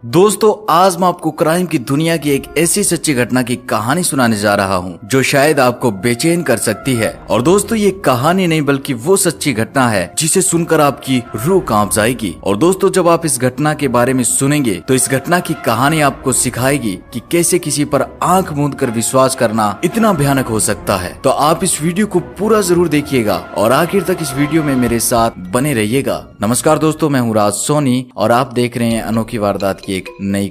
दोस्तों आज मैं आपको क्राइम की दुनिया की एक ऐसी सच्ची घटना की कहानी सुनाने जा रहा हूं जो शायद आपको बेचैन कर सकती है। और दोस्तों ये कहानी नहीं बल्कि वो सच्ची घटना है जिसे सुनकर आपकी रूह कांप जाएगी। और दोस्तों जब आप इस घटना के बारे में सुनेंगे तो इस घटना की कहानी आपको सिखाएगी कि कैसे किसी पर आंख मूंद कर विश्वास करना इतना भयानक हो सकता है। तो आप इस वीडियो को पूरा जरूर देखिएगा और आखिर तक इस वीडियो में मेरे साथ बने रहिएगा। नमस्कार दोस्तों, मैं हूँ राज सोनी और आप देख रहे हैं अनोखी वारदात की एक नई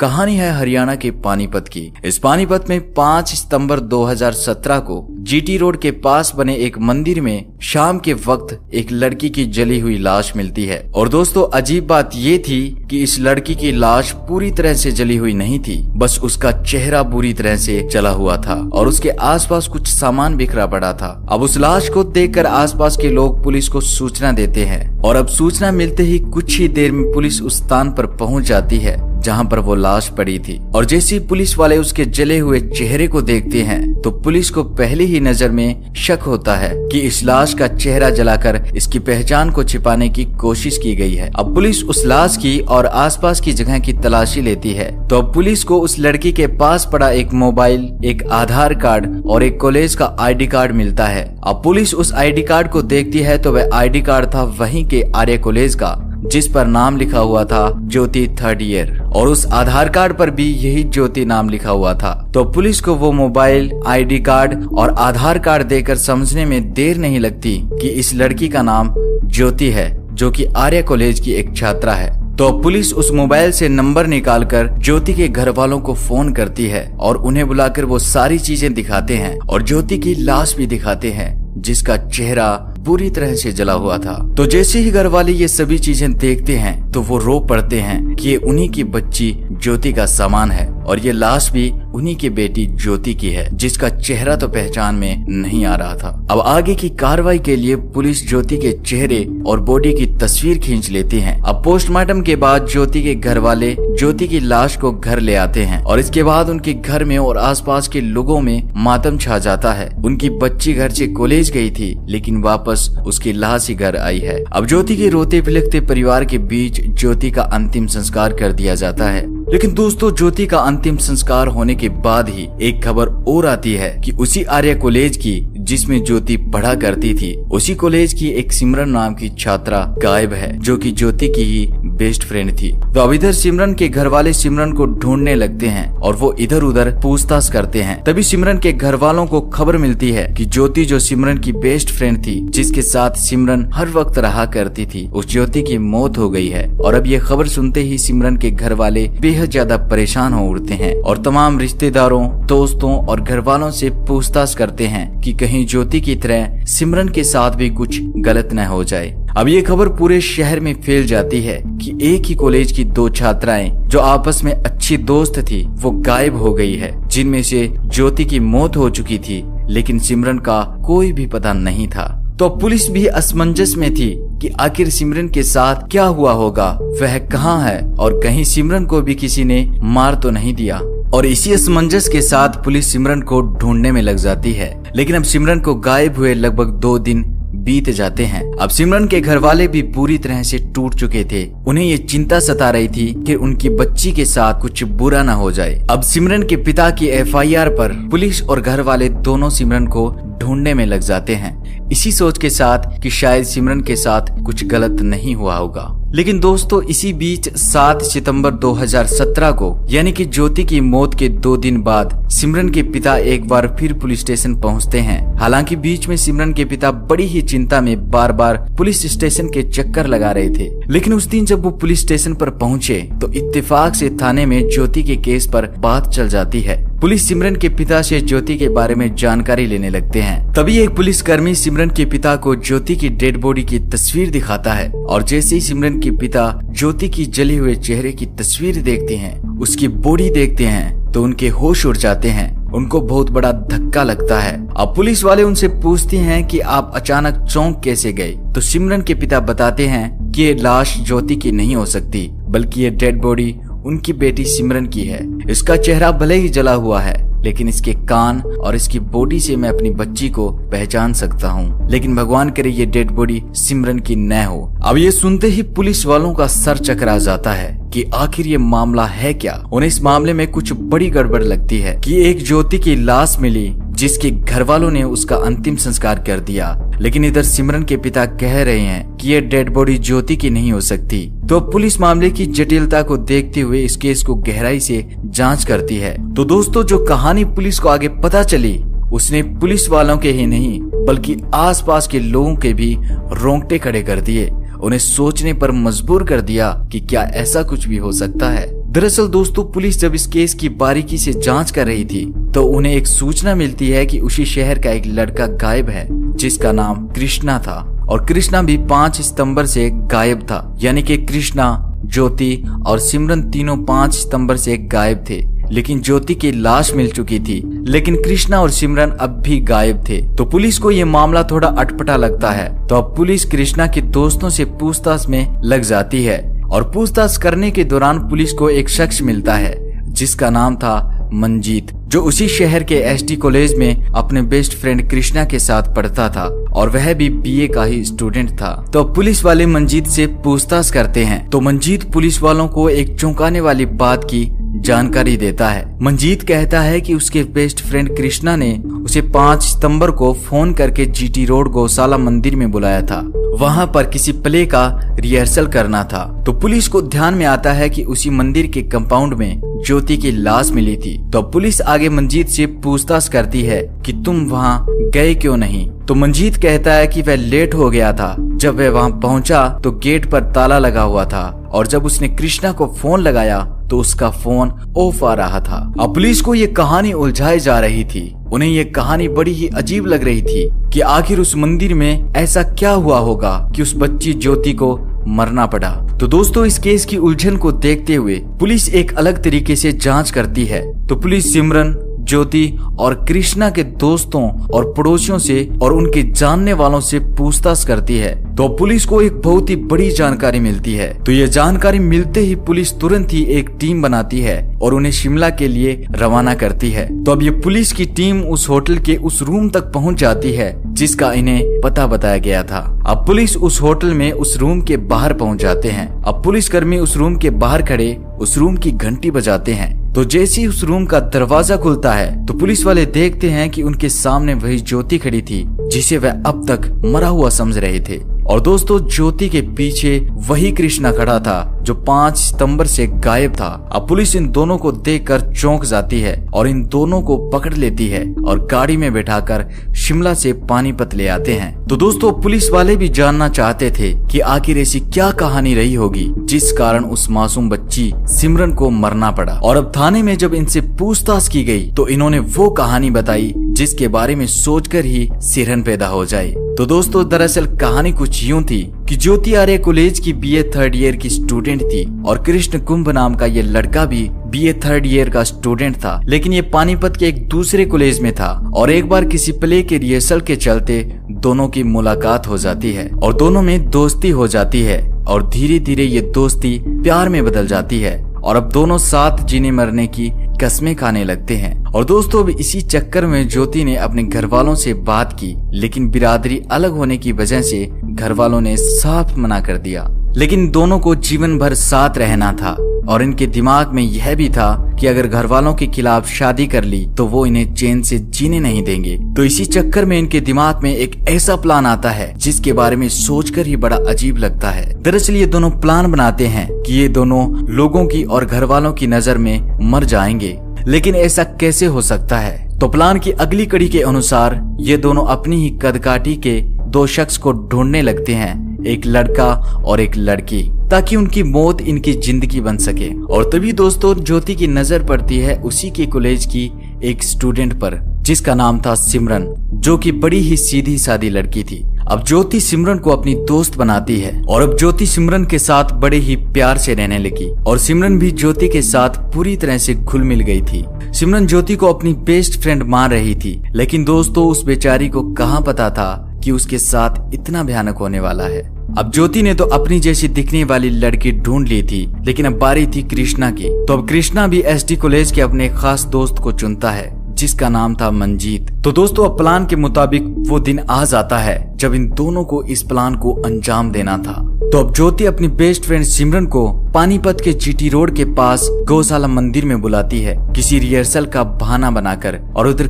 कहानी है हरियाणा के पानीपत की। इस पानीपत में 5 सितंबर 2017 को जीटी रोड के पास बने एक मंदिर में शाम के वक्त एक लड़की की जली हुई लाश मिलती है। और दोस्तों अजीब बात ये थी कि इस लड़की की लाश पूरी तरह से जली हुई नहीं थी, बस उसका चेहरा बुरी तरह से जला हुआ था और उसके आसपास कुछ सामान बिखरा पड़ा था। अब उस लाश को देखकर आसपास के लोग पुलिस को सूचना देते हैं और अब सूचना मिलते ही कुछ ही देर में पुलिस उस स्थान पर पहुंच जाती है जहां पर वो लाश पड़ी थी। और जैसे ही पुलिस वाले उसके जले हुए चेहरे को देखते हैं तो पुलिस को पहले ही नजर में शक होता है कि इस लाश का चेहरा जलाकर इसकी पहचान को छिपाने की कोशिश की गई है। अब पुलिस उस लाश की और आसपास की जगह की तलाशी लेती है तो अब पुलिस को उस लड़की के पास पड़ा एक मोबाइल, एक आधार कार्ड और एक कॉलेज का आईडी कार्ड मिलता है। अब पुलिस उस आईडी कार्ड को देखती है तो वह आईडी कार्ड था वहीं के आर्य कॉलेज का जिस पर नाम लिखा हुआ था ज्योति 3rd ईयर और उस आधार कार्ड पर भी यही ज्योति नाम लिखा हुआ था। तो पुलिस को वो मोबाइल, आईडी कार्ड और आधार कार्ड देकर समझने में देर नहीं लगती कि इस लड़की का नाम ज्योति है जो कि आर्य कॉलेज की एक छात्रा है। तो पुलिस उस मोबाइल से नंबर निकालकर ज्योति के घर वालों को फोन करती है और उन्हें बुलाकर वो सारी चीजें दिखाते हैं और ज्योति की लाश भी दिखाते हैं जिसका चेहरा बुरी तरह से जला हुआ था। तो जैसे ही घर वाले ये सभी चीजें देखते हैं तो वो रो पड़ते हैं कि ये उन्हीं की बच्ची ज्योति का सामान है और ये लाश भी उन्हीं की बेटी ज्योति की है जिसका चेहरा तो पहचान में नहीं आ रहा था। अब आगे की कार्रवाई के लिए पुलिस ज्योति के चेहरे और बॉडी की तस्वीर खींच लेती है। अब पोस्टमार्टम के बाद ज्योति के घर वाले ज्योति की लाश को घर ले आते हैं और इसके बाद उनके घर में और आसपास के लोगों में मातम छा जाता है। उनकी बच्ची घर से कॉलेज गई थी लेकिन वापस उसकी लाश ही घर आई है। अब ज्योति के रोते बिलखते परिवार के बीच ज्योति का अंतिम संस्कार कर दिया जाता है। लेकिन दोस्तों ज्योति का अंतिम संस्कार होने के बाद ही एक खबर और आती है कि उसी आर्य कॉलेज की जिसमें ज्योति पढ़ा करती थी उसी कॉलेज की एक सिमरन नाम की छात्रा गायब है जो कि ज्योति की ही बेस्ट फ्रेंड थी। तो अब इधर सिमरन के घर वाले सिमरन को ढूंढने लगते हैं और वो इधर उधर पूछताछ करते हैं। तभी सिमरन के घर वालों को खबर मिलती है कि ज्योति जो सिमरन की बेस्ट फ्रेंड थी जिसके साथ सिमरन हर वक्त रहा करती थी उस ज्योति की मौत हो गई है। और अब ये खबर सुनते ही सिमरन के घर वाले बेहद ज्यादा परेशान हो उठते हैं और तमाम रिश्तेदारों, दोस्तों और घर वालों से पूछताछ करते हैं कि कहीं ज्योति की तरह सिमरन के साथ भी कुछ गलत न हो जाए। अब ये खबर पूरे शहर में फैल जाती है कि एक ही कॉलेज की 2 छात्राएं जो आपस में अच्छी दोस्त थी वो गायब हो गई है, जिनमें से ज्योति की मौत हो चुकी थी लेकिन सिमरन का कोई भी पता नहीं था। तो पुलिस भी असमंजस में थी कि आखिर सिमरन के साथ क्या हुआ होगा, वह कहाँ है और कहीं सिमरन को भी किसी ने मार तो नहीं दिया। और इसी असमंजस के साथ पुलिस सिमरन को ढूंढने में लग जाती है। लेकिन अब सिमरन को गायब हुए लगभग 2 दिन बीत जाते हैं। अब सिमरन के घर वाले भी पूरी तरह से टूट चुके थे। उन्हें ये चिंता सता रही थी कि उनकी बच्ची के साथ कुछ बुरा न हो जाए। अब सिमरन के पिता की FIR पर पुलिस और घर वाले दोनों सिमरन को ढूंढने में लग जाते हैं इसी सोच के साथ कि शायद सिमरन के साथ कुछ गलत नहीं हुआ होगा। लेकिन दोस्तों इसी बीच 7 सितंबर 2017 को यानी कि ज्योति की मौत के 2 दिन बाद सिमरन के पिता एक बार फिर पुलिस स्टेशन पहुंचते हैं। हालांकि बीच में सिमरन के पिता बड़ी ही चिंता में बार बार पुलिस स्टेशन के चक्कर लगा रहे थे। लेकिन उस दिन जब वो पुलिस स्टेशन पर पहुंचे तो इत्तेफाक से थाने में ज्योति के केस पर बात चल जाती है। पुलिस सिमरन के पिता से ज्योति के बारे में जानकारी लेने लगते हैं। तभी एक पुलिसकर्मी सिमरन के पिता को ज्योति की डेड बॉडी की तस्वीर दिखाता है और जैसे ही सिमरन के पिता ज्योति की जले हुए चेहरे की तस्वीर देखते हैं, उसकी बॉडी देखते हैं तो उनके होश उड़ जाते हैं। उनको बहुत बड़ा धक्का लगता है। अब पुलिस वाले उनसे पूछते हैं कि आप अचानक चौंक कैसे गए। तो सिमरन के पिता बताते हैं कि ये लाश ज्योति की नहीं हो सकती बल्कि ये डेड बॉडी उनकी बेटी सिमरन की है। इसका चेहरा भले ही जला हुआ है लेकिन इसके कान और इसकी बॉडी से मैं अपनी बच्ची को पहचान सकता हूँ। लेकिन भगवान करे ये डेड बॉडी सिमरन की न हो। अब ये सुनते ही पुलिस वालों का सर चकरा जाता है कि आखिर ये मामला है क्या। उन्हें इस मामले में कुछ बड़ी गड़बड़ लगती है कि एक ज्योति की लाश मिली जिसके घर वालों ने उसका अंतिम संस्कार कर दिया, लेकिन इधर सिमरन के पिता कह रहे हैं कि ये डेड बॉडी ज्योति की नहीं हो सकती। तो पुलिस मामले की जटिलता को देखते हुए इस केस को गहराई से जांच करती है। तो दोस्तों, जो कहानी पुलिस को आगे पता चली उसने पुलिस वालों के ही नहीं बल्कि आसपास के लोगों के भी रोंगटे खड़े कर दिए, उन्हें सोचने पर मजबूर कर दिया कि क्या ऐसा कुछ भी हो सकता है। दरअसल दोस्तों, पुलिस जब इस केस की बारीकी से जांच कर रही थी तो उन्हें एक सूचना मिलती है कि उसी शहर का एक लड़का गायब है जिसका नाम कृष्णा था, और कृष्णा भी 5 सितंबर से गायब था। यानी कि कृष्णा, ज्योति और सिमरन तीनों 5 सितंबर से गायब थे। लेकिन ज्योति की लाश मिल चुकी थी, लेकिन कृष्णा और सिमरन अब भी गायब थे। तो पुलिस को ये मामला थोड़ा अटपटा लगता है। तो अब पुलिस कृष्णा के दोस्तों से पूछताछ में लग जाती है, और पूछताछ करने के दौरान पुलिस को एक शख्स मिलता है जिसका नाम था मंजीत, जो उसी शहर के एसडी कॉलेज में अपने बेस्ट फ्रेंड कृष्णा के साथ पढ़ता था, और वह भी बीए का ही स्टूडेंट था। तो पुलिस वाले मंजीत से पूछताछ करते हैं। तो मंजीत पुलिस वालों को एक चौंकाने वाली बात की जानकारी देता है। मंजीत कहता है कि उसके बेस्ट फ्रेंड कृष्णा ने उसे 5 सितंबर को फोन करके जीटी रोड गौशाला मंदिर में बुलाया था, वहां पर किसी प्ले का रिहर्सल करना था। तो पुलिस को ध्यान में आता है कि उसी मंदिर के कंपाउंड में ज्योति की लाश मिली थी। तो पुलिस आगे मंजीत से पूछताछ करती है कि तुम वहां गए क्यों नहीं। तो मंजीत कहता है कि वह लेट हो गया था। जब वह वहां पहुंचा तो गेट पर ताला लगा हुआ था, और जब उसने कृष्णा को फोन लगाया तो उसका फोन ऑफ आ रहा था। अब पुलिस को ये कहानी उलझाई जा रही थी। उन्हें ये कहानी बड़ी ही अजीब लग रही थी कि आखिर उस मंदिर में ऐसा क्या हुआ होगा कि उस बच्ची ज्योति को मरना पड़ा। तो दोस्तों, इस केस की उलझन को देखते हुए पुलिस एक अलग तरीके से जांच करती है। तो पुलिस सिमरन, ज्योति और कृष्णा के दोस्तों और पड़ोसियों से और उनके जानने वालों से पूछताछ करती है। तो पुलिस को एक बहुत ही बड़ी जानकारी मिलती है। तो ये जानकारी मिलते ही पुलिस तुरंत ही एक टीम बनाती है और उन्हें शिमला के लिए रवाना करती है। तो अब ये पुलिस की टीम उस होटल के उस रूम तक पहुंच जाती है जिसका इन्हें पता बताया गया था। अब पुलिस उस होटल में उस रूम के बाहर पहुंच जाते हैं। अब पुलिसकर्मी उस रूम के बाहर खड़े उस रूम की घंटी बजाते हैं। तो जैसे ही उस रूम का दरवाजा खुलता है तो पुलिस वाले देखते हैं कि उनके सामने वही ज्योति खड़ी थी जिसे वह अब तक मरा हुआ समझ रहे थे। और दोस्तों, ज्योति के पीछे वही कृष्णा खड़ा था जो 5 सितंबर से गायब था। अब पुलिस इन दोनों को देखकर चौंक जाती है और इन दोनों को पकड़ लेती है और गाड़ी में बैठाकर शिमला से पानीपत ले आते हैं। तो दोस्तों, पुलिस वाले भी जानना चाहते थे कि आखिर ऐसी क्या कहानी रही होगी जिस कारण उस मासूम बच्ची सिमरन को मरना पड़ा। और अब थाने में जब इनसे पूछताछ की गई तो इन्होंने वो कहानी बताई जिसके बारे में सोचकर ही सिरहन पैदा हो जाए। तो दोस्तों, दरअसल कहानी कुछ यूं थी कि ज्योति आर्य कॉलेज की बीए 3rd ईयर की स्टूडेंट थी और कृष्ण कुंभ नाम का ये लड़का भी बीए 3rd ईयर का स्टूडेंट था। लेकिन ये पानीपत के एक दूसरे कॉलेज में था और एक बार किसी प्ले के रिहर्सल के चलते दोनों की मुलाकात हो जाती है और दोनों में दोस्ती हो जाती है और धीरे धीरे ये दोस्ती प्यार में बदल जाती है और अब दोनों साथ जीने मरने की कस्में खाने लगते हैं। और दोस्तों, अब इसी चक्कर में ज्योति ने अपने घर वालों से बात की, लेकिन बिरादरी अलग होने की वजह से घर वालों ने साफ मना कर दिया। लेकिन दोनों को जीवन भर साथ रहना था और इनके दिमाग में यह भी था कि अगर घर वालों के खिलाफ शादी कर ली तो वो इन्हें चैन से जीने नहीं देंगे। तो इसी चक्कर में इनके दिमाग में एक ऐसा प्लान आता है जिसके बारे में सोचकर ही बड़ा अजीब लगता है। दरअसल ये दोनों प्लान बनाते हैं कि ये दोनों लोगों की और घर वालों की नजर में मर जाएंगे, लेकिन ऐसा कैसे हो सकता है। तो प्लान की अगली कड़ी के अनुसार ये दोनों अपनी ही कदकाठी के 2 शख्स को ढूंढने लगते हैं, एक लड़का और एक लड़की, ताकि उनकी मौत इनकी जिंदगी बन सके। और तभी दोस्तों, ज्योति की नजर पड़ती है उसी के कॉलेज की एक स्टूडेंट पर जिसका नाम था सिमरन, जो कि बड़ी ही सीधी सादी लड़की थी। अब ज्योति सिमरन को अपनी दोस्त बनाती है और अब ज्योति सिमरन के साथ बड़े ही प्यार से रहने लगी और सिमरन भी ज्योति के साथ पूरी तरह से घुल मिल गई थी। सिमरन ज्योति को अपनी बेस्ट फ्रेंड मान रही थी, लेकिन दोस्तों, उस बेचारी को कहाँ पता था कि उसके साथ इतना भयानक होने वाला है। अब ज्योति ने तो अपनी जैसी दिखने वाली लड़की ढूंढ ली थी, लेकिन अब बारी थी कृष्णा की। तो अब कृष्णा भी एसडी कॉलेज के अपने खास दोस्त को चुनता है जिसका नाम था मंजीत। तो दोस्तों अब प्लान के मुताबिक वो दिन आ जाता है जब इन दोनों को इस प्लान को अंजाम देना था। तो अब ज्योति अपनी बेस्ट फ्रेंड सिमरन को पानीपत के जीटी रोड के पास गौशाला मंदिर में बुलाती है किसी रिहर्सल का बहाना बनाकर, और उधर